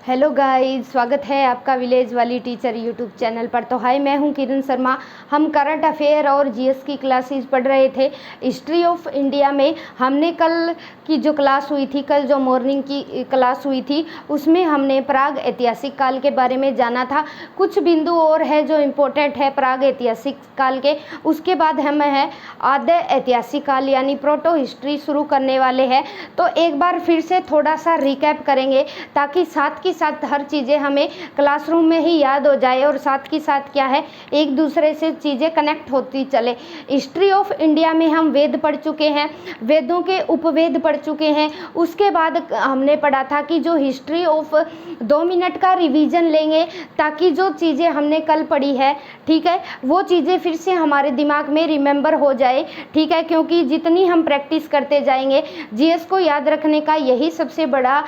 Hello guys, स्वागत है आपका विलेज वाली टीचर यूट्यूब चैनल पर। तो हाय, मैं हूं किरण शर्मा। हम करंट अफेयर और जीएस की क्लासेस पढ़ रहे थे। हिस्ट्री ऑफ इंडिया में हमने कल की जो क्लास हुई थी, कल जो मॉर्निंग की क्लास हुई थी, उसमें हमने प्राग ऐतिहासिक काल के बारे में जाना था। कुछ बिंदु और है जो इम्पोर्टेंट है प्राग ऐतिहासिक काल के। उसके बाद हम है आद्य ऐतिहासिक काल यानी प्रोटो हिस्ट्री शुरू करने वाले हैं। तो एक बार फिर से थोड़ा सा रिकैप करेंगे ताकि साथ हर चीज़ें हमें क्लासरूम में ही याद हो जाए और साथ के साथ क्या है, एक दूसरे से चीज़ें कनेक्ट होती चले। हिस्ट्री ऑफ इंडिया में हम वेद पढ़ चुके हैं, वेदों के उपवेद पढ़ चुके हैं। उसके बाद हमने पढ़ा था कि जो हिस्ट्री ऑफ 2 मिनट का रिवीजन लेंगे ताकि जो चीज़ें हमने कल पढ़ी है, ठीक है, वो चीज़ें फिर से हमारे दिमाग में रिमेंबर हो जाए, ठीक है। क्योंकि जितनी हम प्रैक्टिस करते जाएंगे, जीएस को याद रखने का यही सबसे बड़ा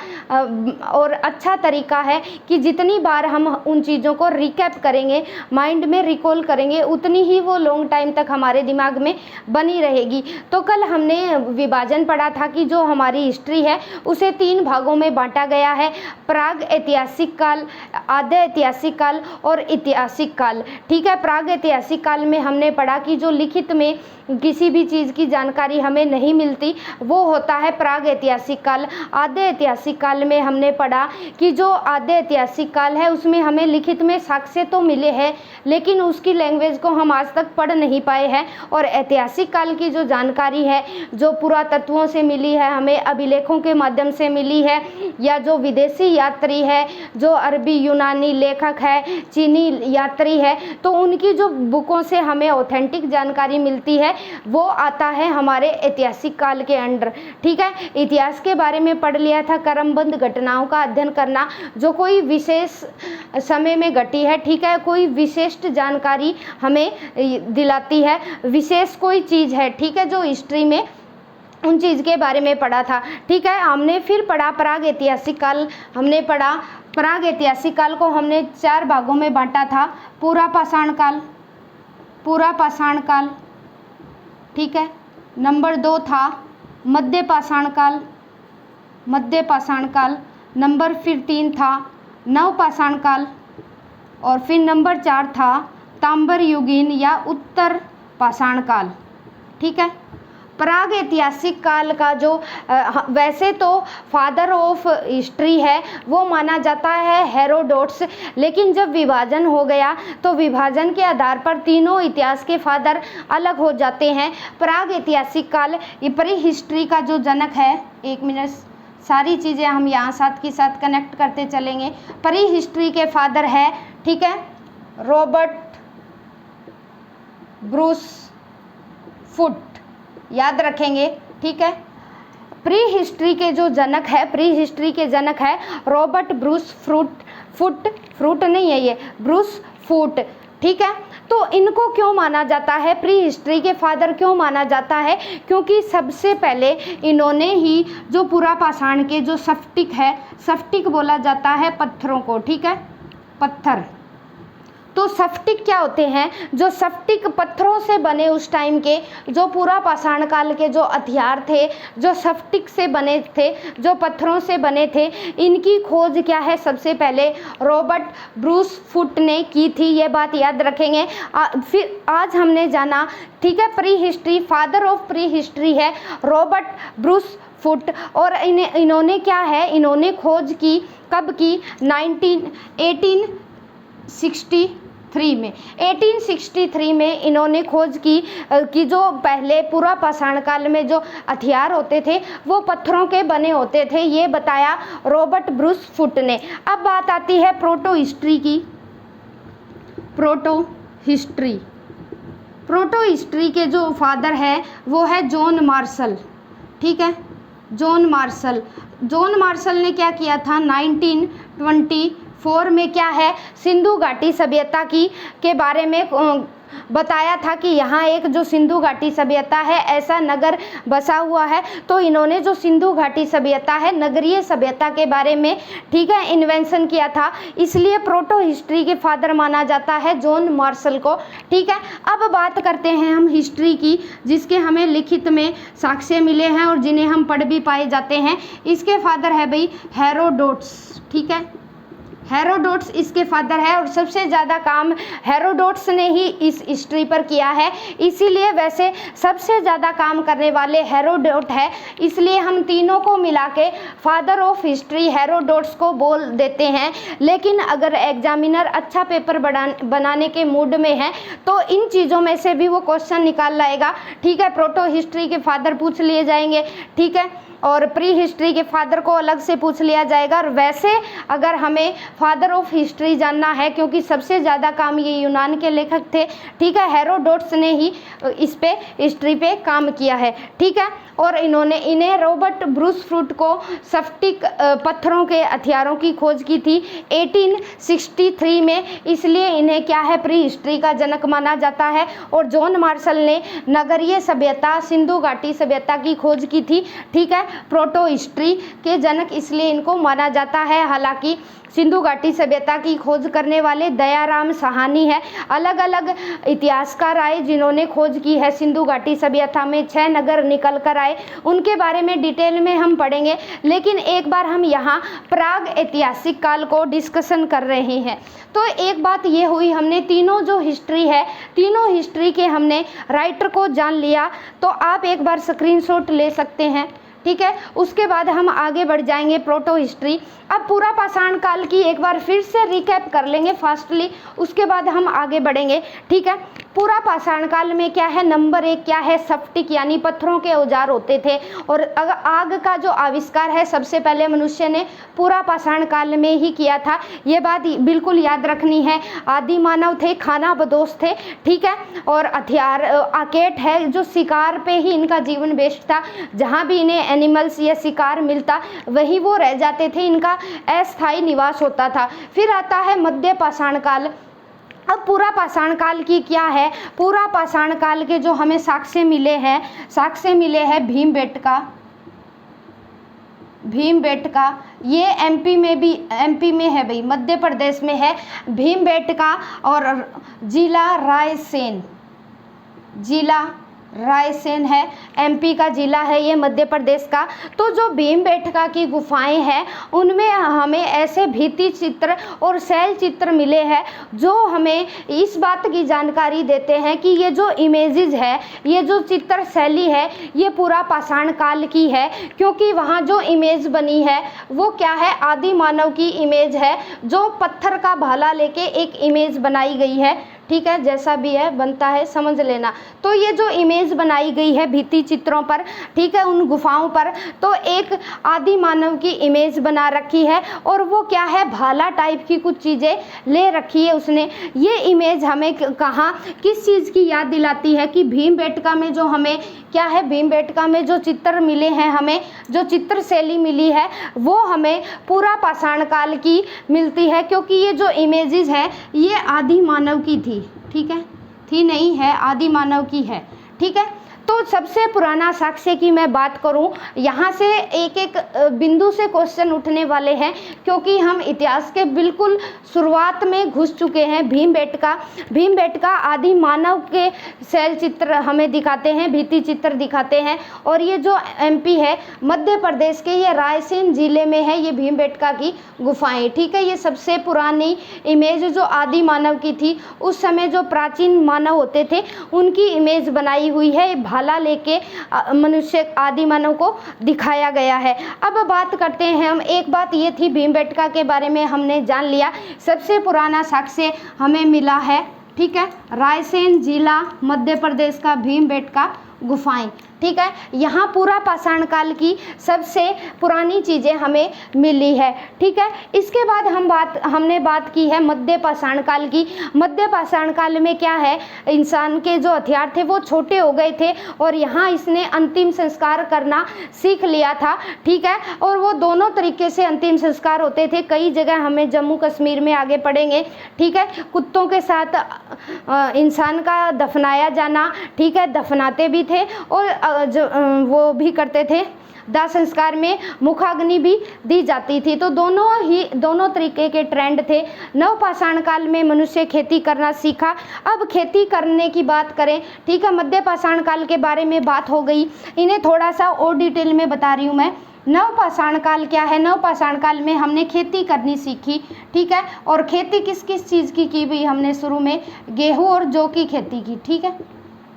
और अच्छा तरीका है कि जितनी बार हम उन चीज़ों को रिकैप करेंगे, माइंड में रिकॉल करेंगे, उतनी ही वो लॉन्ग टाइम तक हमारे दिमाग में बनी रहेगी। तो कल हमने विभाजन पढ़ा था कि जो हमारी हिस्ट्री है उसे 3 भागों में बांटा गया है, प्राग ऐतिहासिक काल, आद्य ऐतिहासिक काल और ऐतिहासिक काल, ठीक है। प्राग ऐतिहासिक काल में हमने पढ़ा कि जो लिखित में किसी भी चीज़ की जानकारी हमें नहीं मिलती वो होता है प्राग ऐतिहासिक काल। आद्य ऐतिहासिक काल में हमने पढ़ा कि जो आद्य ऐतिहासिक काल है उसमें हमें लिखित में साक्ष्य तो मिले हैं लेकिन उसकी लैंग्वेज को हम आज तक पढ़ नहीं पाए हैं। और ऐतिहासिक काल की जो जानकारी है, जो पुरातत्वों से मिली है, हमें अभिलेखों के माध्यम से मिली है, या जो विदेशी यात्री है, जो अरबी यूनानी लेखक है, चीनी यात्री है, तो उनकी जो बुकों से हमें ऑथेंटिक जानकारी मिलती है वो आता है हमारे ऐतिहासिक काल के अंडर, ठीक है। इतिहास के बारे में पढ़ लिया था, क्रमबद्ध घटनाओं का अध्ययन करना जो कोई विशेष समय में घटी है, ठीक है, कोई विशिष्ट जानकारी हमें दिलाती है, विशेष कोई चीज़ है, ठीक है, जो हिस्ट्री में उन चीज़ के बारे में पढ़ा था, ठीक है। हमने फिर पढ़ा प्राग ऐतिहासिक काल। हमने पढ़ा प्राग ऐतिहासिक काल को हमने 4 भागों में बांटा था। पूरा पाषाण काल, पूरा पाषाण काल, ठीक है। नंबर 2 था मध्य पाषाण काल, मध्य पाषाण काल। नंबर फिर 3 था नव पाषाण काल और फिर नंबर 4 था ताम्बर युगीन या उत्तर पाषाण काल, ठीक है। प्राग ऐतिहासिक काल का जो वैसे तो फादर ऑफ हिस्ट्री है वो माना जाता है हेरोडोट्स, लेकिन जब विभाजन हो गया तो विभाजन के आधार पर तीनों इतिहास के फादर अलग हो जाते हैं। प्राग ऐतिहासिक काल प्री हिस्ट्री का जो जनक है, 1 मिनट, सारी चीज़ें हम यहाँ साथ के साथ कनेक्ट करते चलेंगे। प्री हिस्ट्री के फादर है, ठीक है, रॉबर्ट ब्रूस फुट, याद रखेंगे, ठीक है। प्री हिस्ट्री के जो जनक है, प्री हिस्ट्री के जनक है रॉबर्ट ब्रूस फ्रूट नहीं है ये, ब्रूस फुट, ठीक है। तो इनको क्यों माना जाता है, प्री हिस्ट्री के फादर क्यों माना जाता है? क्योंकि सबसे पहले इन्होंने ही जो पूरा पाषाण के जो स्फटिक है, स्फटिक बोला जाता है पत्थरों को, ठीक है, पत्थर। तो स्फटिक क्या होते हैं? जो स्फटिक पत्थरों से बने उस टाइम के जो पूरा पाषाण काल के जो हथियार थे, जो स्फटिक से बने थे, जो पत्थरों से बने थे, इनकी खोज क्या है, सबसे पहले रॉबर्ट ब्रूस फुट ने की थी, ये बात याद रखेंगे। फिर आज हमने जाना, ठीक है, pre history, father of pre history है रॉबर्ट ब्रूस फुट। और इन्होंने क्या है, इन्होंने खोज की, कब की? 1863 में इन्होंने खोज की कि जो पहले पूरा पाषाण काल में जो हथियार होते थे वो पत्थरों के बने होते थे, ये बताया रॉबर्ट ब्रूस फुट ने। अब बात आती है प्रोटो हिस्ट्री की। प्रोटो हिस्ट्री के जो फादर है वो है जॉन मार्शल, ठीक है, जॉन मार्शल ने क्या किया था? 1924 में क्या है, सिंधु घाटी सभ्यता के बारे में बताया था कि यहाँ एक जो सिंधु घाटी सभ्यता है ऐसा नगर बसा हुआ है। तो इन्होंने जो सिंधु घाटी सभ्यता है, नगरीय सभ्यता के बारे में, ठीक है, इन्वेंशन किया था, इसलिए प्रोटो हिस्ट्री के फादर माना जाता है जॉन मार्शल को, ठीक है। अब बात करते हैं हम हिस्ट्री की, जिसके हमें लिखित में साक्ष्य मिले हैं और जिन्हें हम पढ़ भी पाए जाते हैं। इसके फादर है भाई हेरोडोट्स, ठीक है, हेरोडोटस इसके फादर है और सबसे ज़्यादा काम हेरोडोटस ने ही इस हिस्ट्री पर किया है, इसीलिए वैसे सबसे ज़्यादा काम करने वाले हेरोडोट है, इसलिए हम तीनों को मिला के फादर ऑफ हिस्ट्री हेरोडोटस को बोल देते हैं। लेकिन अगर एग्जामिनर अच्छा पेपर बनाने के मूड में है तो इन चीज़ों में से भी वो क्वेश्चन निकाल लाएगा, ठीक है। प्रोटो हिस्ट्री के फादर पूछ लिए जाएंगे, ठीक है, और प्री हिस्ट्री के फादर को अलग से पूछ लिया जाएगा। और वैसे अगर हमें फादर ऑफ हिस्ट्री जानना है, क्योंकि सबसे ज़्यादा काम ये यूनान के लेखक थे, ठीक है, हेरोडोटस ने ही इस पे हिस्ट्री पे काम किया है, ठीक है। और इन्हें रॉबर्ट ब्रूस फ्रूट को स्फटिक पत्थरों के हथियारों की खोज की थी 1863 में, इसलिए इन्हें क्या है प्री हिस्ट्री का जनक माना जाता है। और जॉन मार्शल ने नगरीय सभ्यता सिंधु घाटी सभ्यता की खोज की थी, ठीक है, प्रोटो हिस्ट्री के जनक इसलिए इनको माना जाता है। हालांकि सिंधु घाटी सभ्यता की खोज करने वाले दयाराम साहनी है। अलग अलग इतिहासकार आए जिन्होंने खोज की है सिंधु घाटी सभ्यता में, 6 नगर निकल कर आए, उनके बारे में डिटेल में हम पढ़ेंगे। लेकिन एक बार हम यहाँ प्राग ऐतिहासिक काल को डिस्कशन कर रहे हैं। तो एक बात ये हुई, हमने तीनों जो हिस्ट्री है, तीनों हिस्ट्री के हमने राइटर को जान लिया। तो आप एक बार स्क्रीनशॉट ले सकते हैं, ठीक है। उसके बाद हम आगे बढ़ जाएंगे प्रोटो हिस्ट्री। अब पूरा पाषाण काल की एक बार फिर से रिकैप कर लेंगे फास्टली, उसके बाद हम आगे बढ़ेंगे, ठीक है। पूरा पाषाण काल में क्या है, नंबर 1 क्या है, स्फटिक यानी पत्थरों के औजार होते थे। और आग का जो आविष्कार है सबसे पहले मनुष्य ने पूरा पाषाण काल में ही किया था, ये बात बिल्कुल याद रखनी है। आदि मानव थे, खाना बदोश थे, ठीक है। और हथियार आकेट है, जो शिकार पे ही इनका जीवन बेस्ड था, जहाँ भी इन्हें एनिमल्स या शिकार मिलता वही वो रह जाते थे, इनका अस्थायी निवास होता था। फिर आता है मध्य पाषाण काल। अब पूरा पाषाण काल की क्या है, पूरा पाषाण काल के जो हमें साक्ष्य मिले हैं भीमबेटका, ये एमपी में है भाई, मध्य प्रदेश में है भीमबेटका। और जिला रायसेन है, एमपी का जिला है ये, मध्य प्रदेश का। तो जो भीमबेटका की गुफाएं हैं उनमें हमें ऐसे भित्ति चित्र और शैल चित्र मिले हैं जो हमें इस बात की जानकारी देते हैं कि ये जो इमेजेस है, ये जो चित्र शैली है, ये पूरा पाषाण काल की है। क्योंकि वहाँ जो इमेज बनी है वो क्या है, आदि मानव की इमेज है, जो पत्थर का भाला लेके एक इमेज बनाई गई है, ठीक है। जैसा भी है बनता है, समझ लेना। तो ये जो इमेज बनाई गई है भित्ति चित्रों पर, ठीक है, उन गुफाओं पर, तो एक आदि मानव की इमेज बना रखी है और वो क्या है, भाला टाइप की कुछ चीज़ें ले रखी है उसने। ये इमेज हमें कहाँ किस चीज़ की याद दिलाती है कि भीमबेटका में जो हमें क्या है, भीमबेटका में जो चित्र मिले हैं, हमें जो चित्र शैली मिली है वो हमें पूरा पाषाण काल की मिलती है। क्योंकि ये जो इमेजेस है ये आदि मानव की थी, ठीक है, थी नहीं है, आदि मानव की है, ठीक है। तो सबसे पुराना साक्ष्य की मैं बात करूं, यहाँ से एक एक बिंदु से क्वेश्चन उठने वाले हैं, क्योंकि हम इतिहास के बिल्कुल शुरुआत में घुस चुके हैं। भीमबेटका आदि मानव के शैल चित्र हमें दिखाते हैं, भित्ति चित्र दिखाते हैं। और ये जो एमपी है, मध्य प्रदेश के, ये रायसेन जिले में है ये भीमबेटका की गुफाएं, ठीक है। ये सबसे पुरानी इमेज जो आदि मानव की थी, उस समय जो प्राचीन मानव होते थे उनकी इमेज बनाई हुई है, भाला लेके मनुष्य आदि मानव को दिखाया गया है। अब बात करते हैं हम, एक बात ये थी भीमबेटका के बारे में हमने जान लिया, सबसे पुराना साक्ष्य हमें मिला है, ठीक है, रायसेन जिला मध्य प्रदेश का भीमबेटका गुफाएं, ठीक है। यहाँ पूरा पाषाण काल की सबसे पुरानी चीज़ें हमें मिली है, ठीक है। इसके बाद हमने बात की है मध्य पाषाण काल की। मध्य पाषाण काल में क्या है, इंसान के जो हथियार थे वो छोटे हो गए थे और यहाँ इसने अंतिम संस्कार करना सीख लिया था, ठीक है। और वो दोनों तरीके से अंतिम संस्कार होते थे, कई जगह हमें जम्मू कश्मीर में आगे पढ़ेंगे, ठीक है। कुत्तों के साथ इंसान का दफनाया जाना, ठीक है, दफनाते भी थे और वो भी करते थे, दाह संस्कार में मुखाग्नि भी दी जाती थी। तो दोनों तरीके के ट्रेंड थे। नवपाषाण काल में मनुष्य खेती करना सीखा। अब खेती करने की बात करें, ठीक है, मध्य पाषाण काल के बारे में बात हो गई, इन्हें थोड़ा सा और डिटेल में बता रही हूँ मैं, नवपाषाण काल क्या है? नवपाषाण काल में हमने खेती करनी सीखी, ठीक है। और खेती किस किस चीज़ की भाई? हमने शुरू में गेहूँ और जौ की खेती की, ठीक है,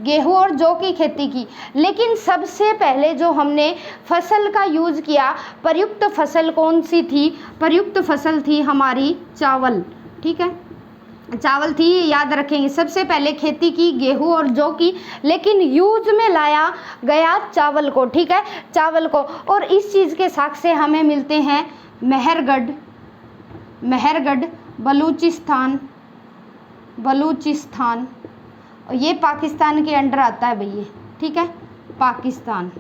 गेहूँ और जौ की खेती की। लेकिन सबसे पहले जो हमने फसल का यूज़ किया, प्रयुक्त फसल कौन सी थी? प्रयुक्त फसल थी हमारी चावल, ठीक है, चावल थी, याद रखेंगे। सबसे पहले खेती की गेहूँ और जौ की, लेकिन यूज में लाया गया चावल को, ठीक है, चावल को। और इस चीज़ के साक्ष्य हमें मिलते हैं मेहरगढ़, मेहरगढ़ बलूचिस्तान, ये पाकिस्तान के अंडर आता है भैया, ठीक है, पाकिस्तान।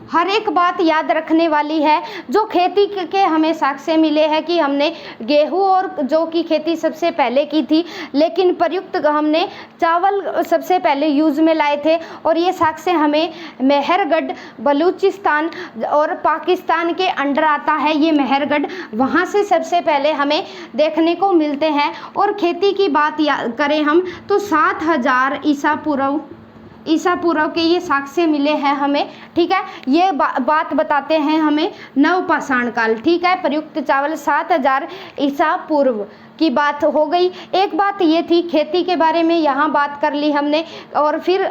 हर एक बात याद रखने वाली है। जो खेती के हमें साक्ष्य मिले हैं कि हमने गेहूं और जौ की खेती सबसे पहले की थी, लेकिन प्रयुक्त हमने चावल सबसे पहले यूज़ में लाए थे। और ये साक्ष्य हमें मेहरगढ़ बलूचिस्तान और पाकिस्तान के अंडर आता है, ये मेहरगढ़, वहाँ से सबसे पहले हमें देखने को मिलते हैं। और खेती की बात करें हम तो 7000 ईसा पूर्व के ये साक्ष्य मिले हैं हमें, ठीक है। ये बात बताते हैं हमें नवपाषाण काल, ठीक है। प्रयुक्त चावल 7000 ईसा पूर्व की बात हो गई। एक बात ये थी खेती के बारे में, यहाँ बात कर ली हमने। और फिर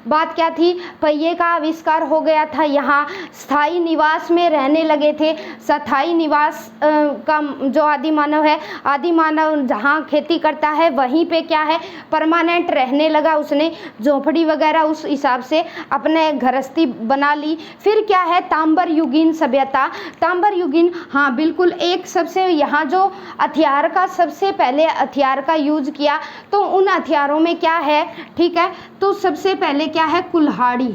बात क्या थी? पहिए का आविष्कार हो गया था, यहाँ स्थायी निवास में रहने लगे थे। स्थायी निवास का जो आदि मानव है, आदि मानव जहाँ खेती करता है वहीं पे क्या है, परमानेंट रहने लगा। उसने झोपड़ी वगैरह उस हिसाब से अपने गृहस्थी बना ली। फिर क्या है, तांबर युगीन सभ्यता, तांबर युगीन, हाँ बिल्कुल, एक सबसे यहाँ जो हथियार का सबसे पहले हथियार का यूज किया, तो उन हथियारों में क्या है, ठीक है, तो सबसे पहले क्या है, कुल्हाड़ी,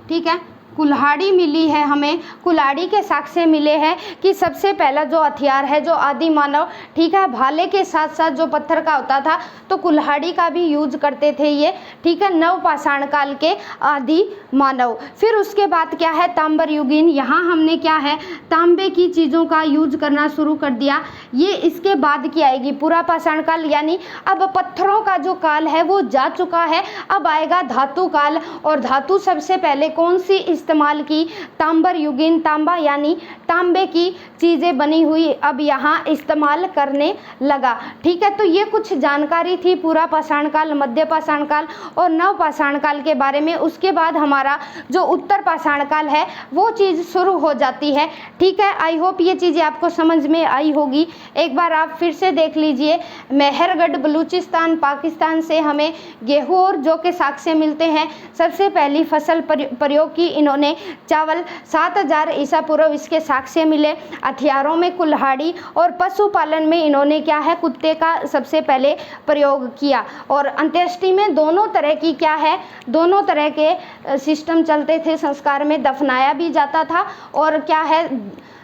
ठीक है, कुल्हाड़ी मिली है हमें। कुल्हाड़ी के साक्ष्य मिले हैं कि सबसे पहला जो हथियार है, जो आदि मानव, ठीक है, भाले के साथ साथ जो पत्थर का होता था तो कुल्हाड़ी का भी यूज करते थे ये, ठीक है, नवपाषाण काल के आदि मानव। फिर उसके बाद क्या है, तांबर युगीन, यहाँ हमने क्या है, तांबे की चीज़ों का यूज करना शुरू कर दिया। ये इसके बाद की आएगी पुरापाषाण काल, यानी अब पत्थरों का जो काल है वो जा चुका है, अब आएगा धातु काल। और धातु सबसे पहले कौन सी इस्तेमाल की? तांबर युगीन, तांबा यानी तांबे की चीज़ें बनी हुई अब यहाँ इस्तेमाल करने लगा, ठीक है। तो ये कुछ जानकारी थी पुरापाषाण काल, मध्यपाषाण काल और नवपाषाण काल के बारे में। उसके बाद हमारा जो उत्तर पाषाण काल है वो चीज़ शुरू हो जाती है, ठीक है। आई होप ये चीज़ें आपको समझ में आई होगी। एक बार आप फिर से देख लीजिए, मेहरगढ़ बलूचिस्तान पाकिस्तान से हमें गेहूँ और जौ के साक्ष्य मिलते हैं। सबसे पहली फसल प्रयोग की इन्होंने चावल, 7000 ईसा पूर्व इसके साक्ष्य मिले। हथियारों में कुल्हाड़ी और पशुपालन में इन्होंने क्या है, कुत्ते का सबसे पहले प्रयोग किया। और अंत्येष्टि में दोनों तरह की क्या है, दोनों तरह के सिस्टम चलते थे। संस्कार में दफनाया भी जाता था और क्या है,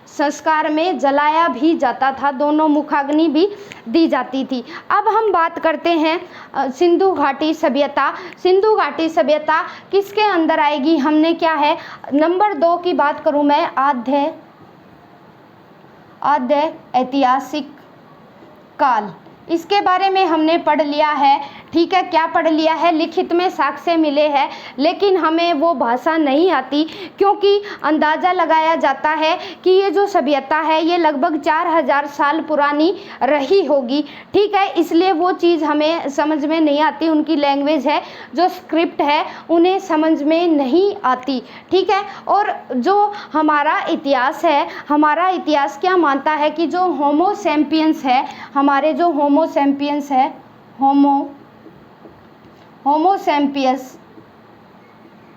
संस्कार में जलाया भी जाता था, दोनों मुखाग्नि भी दी जाती थी। अब हम बात करते हैं सिंधु घाटी सभ्यता। सिंधु घाटी सभ्यता किसके अंदर आएगी? हमने क्या है, नंबर 2 की बात करूं मैं, आद्य ऐतिहासिक काल, इसके बारे में हमने पढ़ लिया है, ठीक है। क्या पढ़ लिया है? लिखित में साक्ष्य मिले हैं, लेकिन हमें वो भाषा नहीं आती, क्योंकि अंदाज़ा लगाया जाता है कि ये जो सभ्यता है ये लगभग 4000 साल पुरानी रही होगी, ठीक है। इसलिए वो चीज़ हमें समझ में नहीं आती, उनकी लैंग्वेज है, जो स्क्रिप्ट है उन्हें समझ में नहीं आती, ठीक है। और जो हमारा इतिहास है, हमारा इतिहास क्या मानता है कि जो होमो सैपियंस है, हमारे जो होमो सैपियंस है, होमो सैपियंस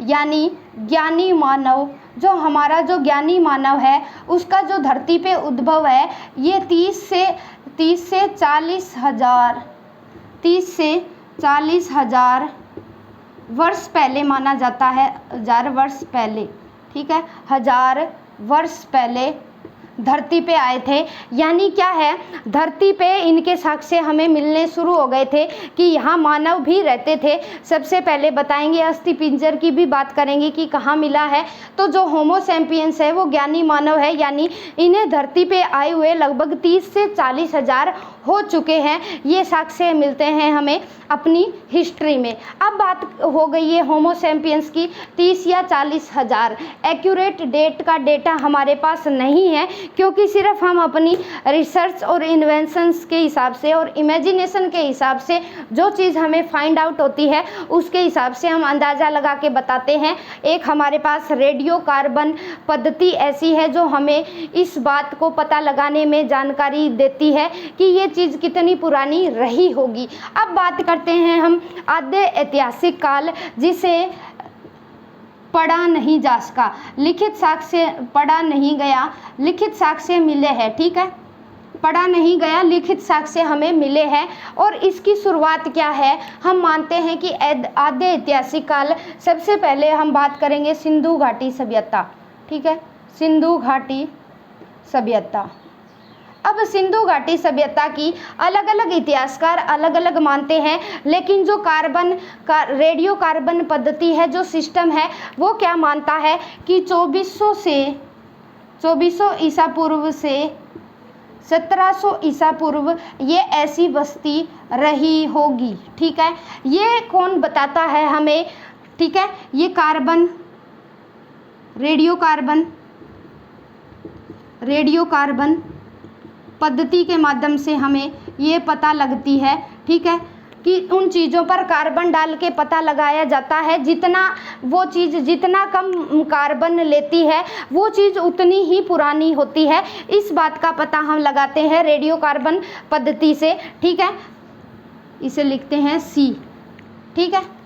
यानी ज्ञानी मानव, जो हमारा जो ज्ञानी मानव है उसका जो धरती पे उद्भव है ये 30 से 40 हजार वर्ष पहले माना जाता है, 1000 वर्ष पहले, ठीक है, 1000 वर्ष पहले धरती पे आए थे। यानी क्या है, धरती पे इनके साक्ष्य हमें मिलने शुरू हो गए थे कि यहाँ मानव भी रहते थे। सबसे पहले बताएंगे, अस्थि पिंजर की भी बात करेंगे कि कहाँ मिला है। तो जो होमो सैपियंस है वो ज्ञानी मानव है, यानी इन्हें धरती पे आए हुए लगभग 30 से 40 हजार हो चुके हैं, ये साक्ष्य मिलते हैं हमें अपनी हिस्ट्री में। अब बात हो गई है होमो सैपियंस की 30 या 40 हज़ार। एक्यूरेट डेट का डेटा हमारे पास नहीं है, क्योंकि सिर्फ हम अपनी रिसर्च और इन्वेंशंस के हिसाब से और इमेजिनेशन के हिसाब से जो चीज़ हमें फाइंड आउट होती है उसके हिसाब से हम अंदाज़ा लगा के बताते हैं। एक हमारे पास रेडियो कार्बन पद्धति ऐसी है जो हमें इस बात को पता लगाने में जानकारी देती है कि ये चीज़ कितनी पुरानी रही होगी। अब बात करते हैं हम आद्य ऐतिहासिक काल, जिसे पढ़ा नहीं जा सका, लिखित साक्ष्य पढ़ा नहीं गया, लिखित साक्ष्य मिले हैं। ठीक है, पढ़ा नहीं गया, लिखित साक्ष्य हमें मिले हैं। और इसकी शुरुआत क्या है, हम मानते हैं कि आद्य ऐतिहासिक काल, सबसे पहले हम बात करेंगे सिंधु घाटी सभ्यता। ठीक है, सिंधु घाटी सभ्यता। अब सिंधु घाटी सभ्यता की अलग अलग इतिहासकार अलग अलग मानते हैं, लेकिन जो रेडियो कार्बन पद्धति है, जो सिस्टम है, वो क्या मानता है कि 2400 ईसा पूर्व से 1700 ईसा पूर्व ये ऐसी बस्ती रही होगी। ठीक है, ये कौन बताता है हमें? ठीक है, ये रेडियो कार्बन पद्धति के माध्यम से हमें ये पता लगती है। ठीक है, कि उन चीज़ों पर कार्बन डाल के पता लगाया जाता है, वो चीज़ जितना कम कार्बन लेती है वो चीज़ उतनी ही पुरानी होती है। इस बात का पता हम लगाते हैं रेडियो कार्बन पद्धति से। ठीक है, इसे लिखते हैं सी। ठीक है,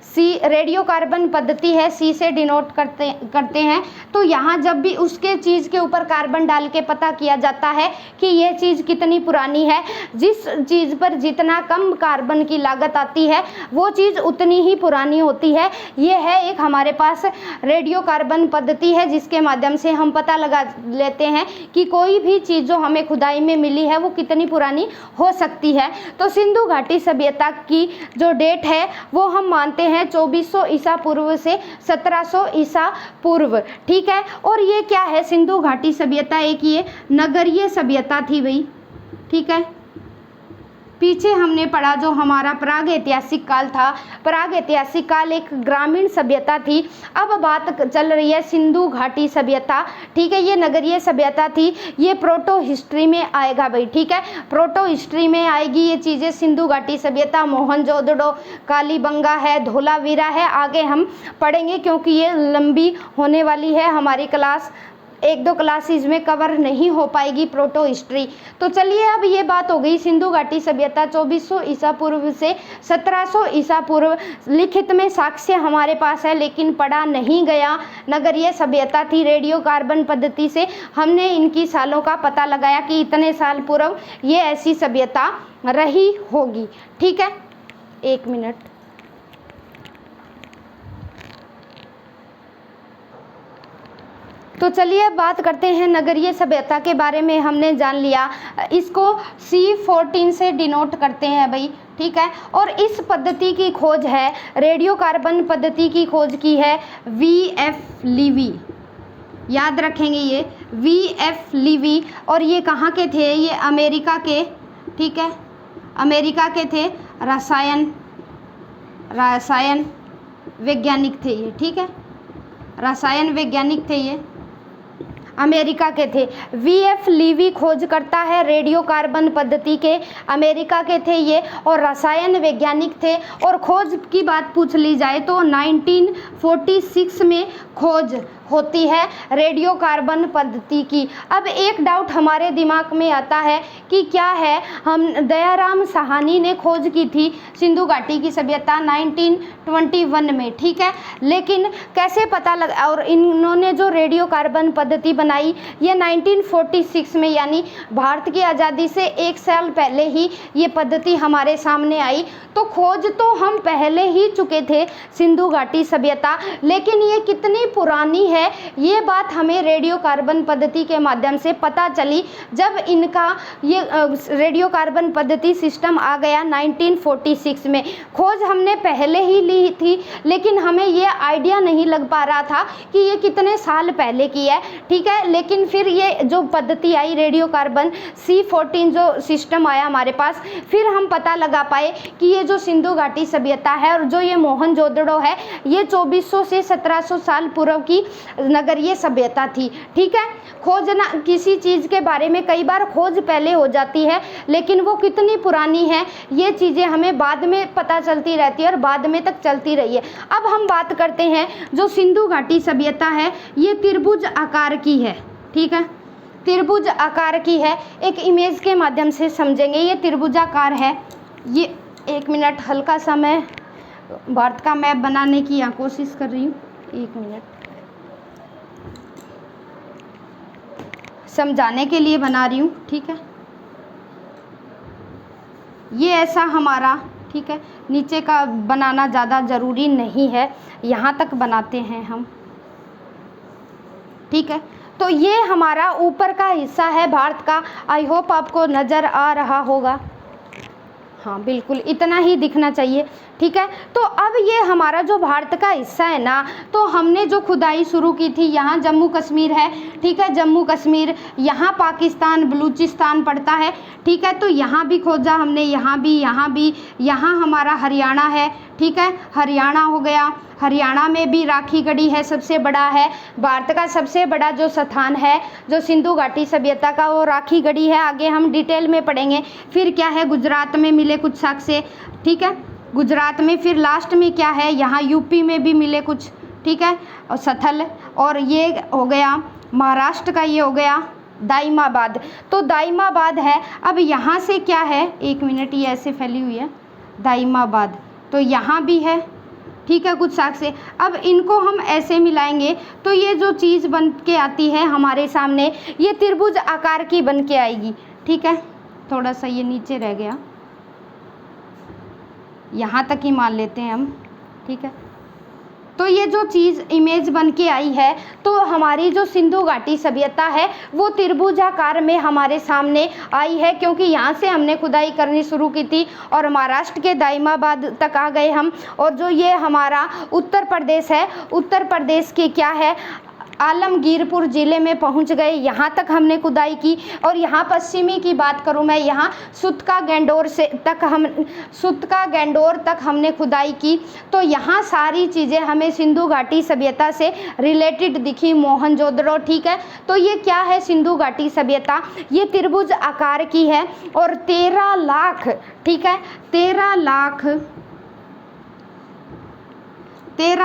सी रेडियो कार्बन पद्धति है, सी से डिनोट करते हैं। तो यहाँ जब भी उसके चीज़ के ऊपर कार्बन डाल के पता किया जाता है कि ये चीज़ कितनी पुरानी है, जिस चीज़ पर जितना कम कार्बन की लागत आती है वो चीज़ उतनी ही पुरानी होती है। ये है एक हमारे पास रेडियो कार्बन पद्धति है, जिसके माध्यम से हम पता लगा लेते हैं कि कोई भी चीज़ जो हमें खुदाई में मिली है वो कितनी पुरानी हो सकती है। तो सिंधु घाटी सभ्यता की जो डेट है वो हम मानते हैं 2400 ईसा पूर्व से 1700 ईसा पूर्व। ठीक है, और ये क्या है सिंधु घाटी सभ्यता? एक ये नगरीय सभ्यता थी भाई। ठीक है, पीछे हमने पढ़ा जो हमारा प्राग ऐतिहासिक काल था, प्राग ऐतिहासिक काल एक ग्रामीण सभ्यता थी। अब बात चल रही है सिंधु घाटी सभ्यता। ठीक है, ये नगरीय सभ्यता थी, ये प्रोटो हिस्ट्री में आएगा भाई। ठीक है, प्रोटो हिस्ट्री में आएगी ये चीज़ें। सिंधु घाटी सभ्यता, मोहनजोदड़ो, कालीबंगा है, धोलावीरा है, आगे हम पढ़ेंगे क्योंकि ये लंबी होने वाली है हमारी क्लास, 1-2 क्लासेस में कवर नहीं हो पाएगी प्रोटो हिस्ट्री। तो चलिए, अब ये बात हो गई सिंधु घाटी सभ्यता 2400 ईसा पूर्व से 1700 ईसा पूर्व। लिखित में साक्ष्य हमारे पास है लेकिन पढ़ा नहीं गया। नगरीय सभ्यता थी, रेडियो कार्बन पद्धति से हमने इनकी सालों का पता लगाया कि इतने साल पूर्व ये ऐसी सभ्यता रही होगी। ठीक है, 1 मिनट। तो चलिए अब बात करते हैं नगरीय सभ्यता के बारे में। हमने जान लिया, इसको C14 से डिनोट करते हैं भाई। ठीक है, और इस पद्धति की खोज है, रेडियो कार्बन पद्धति की खोज की है V.F. लीवी। याद रखेंगे ये V.F. लीवी। और ये कहाँ के थे? ये अमेरिका के। ठीक है, अमेरिका के थे, रसायन वैज्ञानिक थे ये। ठीक है, रसायन वैज्ञानिक थे ये, अमेरिका के थे। V.F. लीवी खोज करता है रेडियो कार्बन पद्धति के, अमेरिका के थे ये, और रसायन वैज्ञानिक थे। और खोज की बात पूछ ली जाए तो 1946 में खोज होती है रेडियो कार्बन पद्धति की। अब एक डाउट हमारे दिमाग में आता है कि क्या है, हम दयाराम साहनी ने खोज की थी सिंधु घाटी की सभ्यता 1921 में। ठीक है, लेकिन कैसे पता लगा? और इन्होंने जो रेडियो कार्बन पद्धति बनाई ये 1946 में, यानी भारत की आज़ादी से 1 साल पहले ही ये पद्धति हमारे सामने आई। तो खोज तो हम पहले ही चुके थे सिंधु घाटी सभ्यता, लेकिन ये कितनी पुरानी है है ये बात हमें रेडियो कार्बन पद्धति के माध्यम से पता चली जब इनका ये रेडियो कार्बन पद्धति सिस्टम आ गया 1946 में। खोज हमने पहले ही ली थी लेकिन हमें ये आइडिया नहीं लग पा रहा था कि ये कितने साल पहले की है, ठीक है। लेकिन फिर ये जो पद्धति आई रेडियो कार्बन C14 जो सिस्टम आया हमारे पास, फिर हम पता लगा पाए कि ये जो सिंधु घाटी सभ्यता है और जो ये मोहनजोदड़ो है ये 2400 से 1700 साल पूर्व की नगरीय सभ्यता थी, ठीक है। खोज ना किसी चीज़ के बारे में कई बार खोज पहले हो जाती है लेकिन वो कितनी पुरानी है ये चीज़ें हमें बाद में पता चलती रहती है और बाद में तक चलती रही है। अब हम बात करते हैं जो सिंधु घाटी सभ्यता है ये त्रिभुज आकार की है, ठीक है, त्रिभुज आकार की है। एक इमेज के माध्यम से समझेंगे, ये त्रिभुजाकार है। ये 1 मिनट, हल्का सा मैं भारत का मैप बनाने की यहाँ कोशिश कर रही हूँ, 1 मिनट, समझाने के लिए बना रही हूँ, ठीक है। ये ऐसा हमारा, ठीक है, नीचे का बनाना ज़्यादा ज़रूरी नहीं है, यहाँ तक बनाते हैं हम, ठीक है। तो ये हमारा ऊपर का हिस्सा है भारत का। आई होप आपको नज़र आ रहा होगा, हाँ बिल्कुल इतना ही दिखना चाहिए, ठीक है। तो अब ये हमारा जो भारत का हिस्सा है ना, तो हमने जो खुदाई शुरू की थी, यहाँ जम्मू कश्मीर है, ठीक है, जम्मू कश्मीर, यहाँ पाकिस्तान बलूचिस्तान पड़ता है, ठीक है। तो यहाँ भी खोजा हमने, यहाँ भी, यहाँ हमारा हरियाणा है, ठीक है, हरियाणा हो गया। हरियाणा में भी राखी गढ़ी है, सबसे बड़ा है भारत का सबसे बड़ा जो स्थान है जो सिंधु घाटी सभ्यता का, वो राखी गढ़ी है। आगे हम डिटेल में पढ़ेंगे। फिर क्या है, गुजरात में मिले कुछ साक्ष्य, ठीक है, गुजरात में। फिर लास्ट में क्या है, यहाँ यूपी में भी मिले कुछ, ठीक है, और सथल, और ये हो गया महाराष्ट्र का, ये हो गया दाइमाबाद। तो दाइमाबाद है। अब यहाँ से क्या है, 1 मिनट, ये ऐसे फैली हुई है दाइमाबाद, तो यहाँ भी है, ठीक है, कुछ साक्ष्य। अब इनको हम ऐसे मिलाएंगे तो ये जो चीज़ बन के आती है हमारे सामने, ये त्रिभुज आकार की बन के आएगी, ठीक है। थोड़ा सा ये नीचे रह गया, यहाँ तक ही मान लेते हैं हम, ठीक है। तो ये जो चीज़ इमेज बन के आई है, तो हमारी जो सिंधु घाटी सभ्यता है वो त्रिभुजाकार में हमारे सामने आई है, क्योंकि यहाँ से हमने खुदाई करनी शुरू की थी और महाराष्ट्र के दाइमाबाद तक आ गए हम। और जो ये हमारा उत्तर प्रदेश है, उत्तर प्रदेश के क्या है, आलमगीरपुर ज़िले में पहुंच गए, यहाँ तक हमने खुदाई की। और यहाँ पश्चिमी की बात करूँ मैं, यहाँ सुतका गैंडोर तक हमने खुदाई की। तो यहाँ सारी चीज़ें हमें सिंधु घाटी सभ्यता से रिलेटेड दिखी, मोहनजोदड़ो, ठीक है। तो ये क्या है, सिंधु घाटी सभ्यता, ये त्रिभुज आकार की है और 13 लाख, ठीक है, 13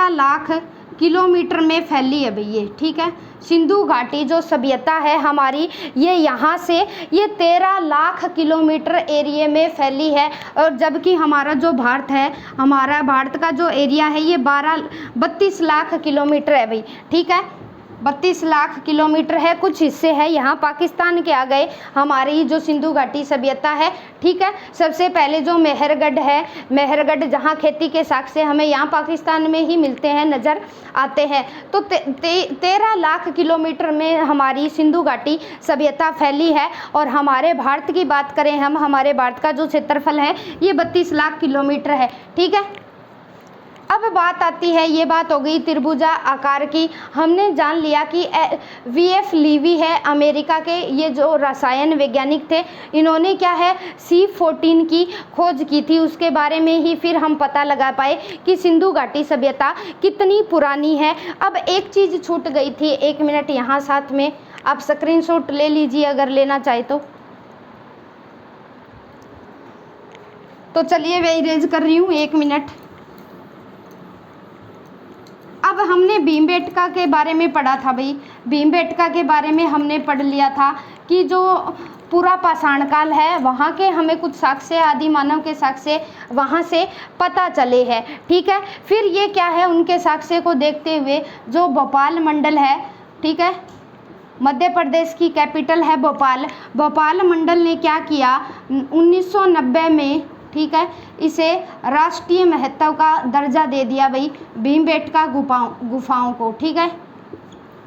लाख किलोमीटर में फैली है भई ये, ठीक है। सिंधु घाटी जो सभ्यता है हमारी, ये यहाँ से ये 13 लाख किलोमीटर एरिया में फैली है। और जबकि हमारा जो भारत है, हमारा भारत का जो एरिया है ये 32 लाख किलोमीटर है भाई, ठीक है, 32 लाख किलोमीटर है। कुछ हिस्से है यहाँ पाकिस्तान के आ गए हमारी जो सिंधु घाटी सभ्यता है, ठीक है। सबसे पहले जो मेहरगढ़ है, मेहरगढ़ जहाँ खेती के साक्ष्य हमें यहाँ पाकिस्तान में ही मिलते हैं, नज़र आते हैं। तो 13 लाख किलोमीटर में हमारी सिंधु घाटी सभ्यता फैली है। और हमारे भारत की बात करें हम, हमारे भारत का जो क्षेत्रफल है ये 32 लाख किलोमीटर है, ठीक है। अब बात आती है, ये बात हो गई त्रिभुजा आकार की। हमने जान लिया कि V.F. लीवी है अमेरिका के, ये जो रसायन वैज्ञानिक थे, इन्होंने क्या है C14 की खोज की थी। उसके बारे में ही फिर हम पता लगा पाए कि सिंधु घाटी सभ्यता कितनी पुरानी है। अब एक चीज़ छूट गई थी, 1 मिनट, यहाँ साथ में आप स्क्रीनशॉट ले लीजिए अगर लेना चाहे तो चलिए मैं इरेज कर रही हूँ, 1 मिनट। अब हमने भीमबेटका के बारे में पढ़ा था भाई, भीमबेटका के बारे में हमने पढ़ लिया था कि जो पूरा पाषाण काल है वहाँ के हमें कुछ साक्ष्य, आदि मानव के साक्ष्य वहाँ से पता चले हैं, ठीक है। फिर ये क्या है, उनके साक्ष्य को देखते हुए जो भोपाल मंडल है, ठीक है, मध्य प्रदेश की कैपिटल है भोपाल, भोपाल मंडल ने क्या किया 1990 में, ठीक है, इसे राष्ट्रीय महत्व का दर्जा दे दिया भाई भीमबेटका गुफाओं को, ठीक है।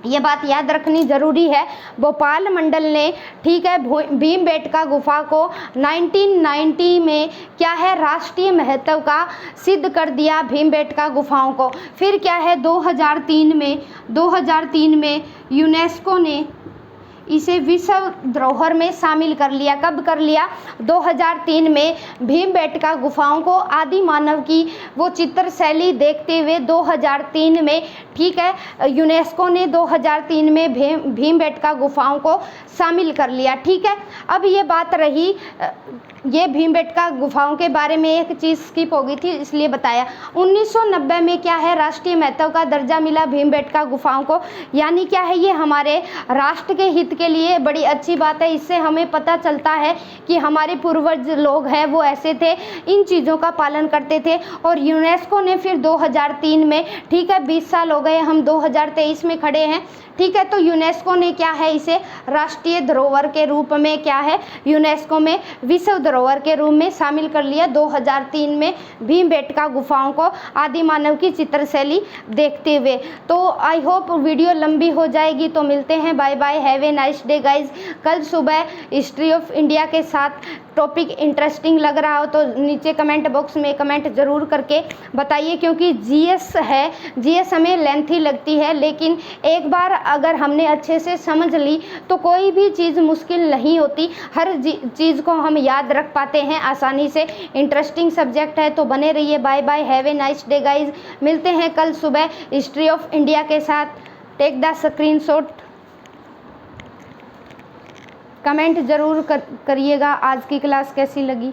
ये बात याद रखनी ज़रूरी है। भोपाल मंडल ने, ठीक है, भीमबेटका गुफा को 1990 में क्या है, राष्ट्रीय महत्व का सिद्ध कर दिया भीमबेटका गुफाओं को। फिर क्या है, 2003 में यूनेस्को ने इसे विश्व धरोहर में शामिल कर लिया। कब कर लिया? 2003 में। भीमबेटका गुफाओं को आदि मानव की वो चित्र शैली देखते हुए 2003 में, ठीक है, यूनेस्को ने 2003 में भीमबेटका गुफाओं को शामिल कर लिया। ठीक है, अब ये बात रही, ये भीमबेटका गुफाओं के बारे में एक चीज़ स्किप हो गई थी इसलिए बताया। 1990 में क्या है, राष्ट्रीय महत्व का दर्जा मिला भीमबेटका गुफाओं को। यानी क्या है, ये हमारे राष्ट्र के हित के लिए बड़ी अच्छी बात है। इससे हमें पता चलता है कि हमारे पूर्वज लोग हैं वो ऐसे थे, इन चीज़ों का पालन करते थे। और यूनेस्को ने फिर 2003 में, ठीक है, 20 साल हो गए, हम 2023 में खड़े हैं, ठीक है, तो यूनेस्को ने क्या है, इसे राष्ट्रीय धरोहर के रूप में क्या है, यूनेस्को में विश्व धरोहर के रूप में शामिल कर लिया 2003 में भीमबेटका गुफाओं को आदि मानव की चित्रशैली देखते हुए। तो आई होप वीडियो लंबी हो जाएगी, तो मिलते हैं, bye bye, have a nice day guys. कल सुबह हिस्ट्री ऑफ इंडिया के साथ टॉपिक इंटरेस्टिंग लग रहा हो तो नीचे कमेंट बॉक्स में कमेंट ज़रूर करके बताइए, क्योंकि जीएस है, जीएस हमें लेंथी लगती है, लेकिन एक बार अगर हमने अच्छे से समझ ली तो कोई भी चीज़ मुश्किल नहीं होती, हर चीज़ को हम याद रख पाते हैं आसानी से। इंटरेस्टिंग सब्जेक्ट है, तो बने रहिए। Bye bye, have a nice day guys. मिलते हैं कल सुबह हिस्ट्री ऑफ इंडिया के साथ। टेक द स्क्रीनशॉट, कमेंट ज़रूर करिएगा आज की क्लास कैसी लगी।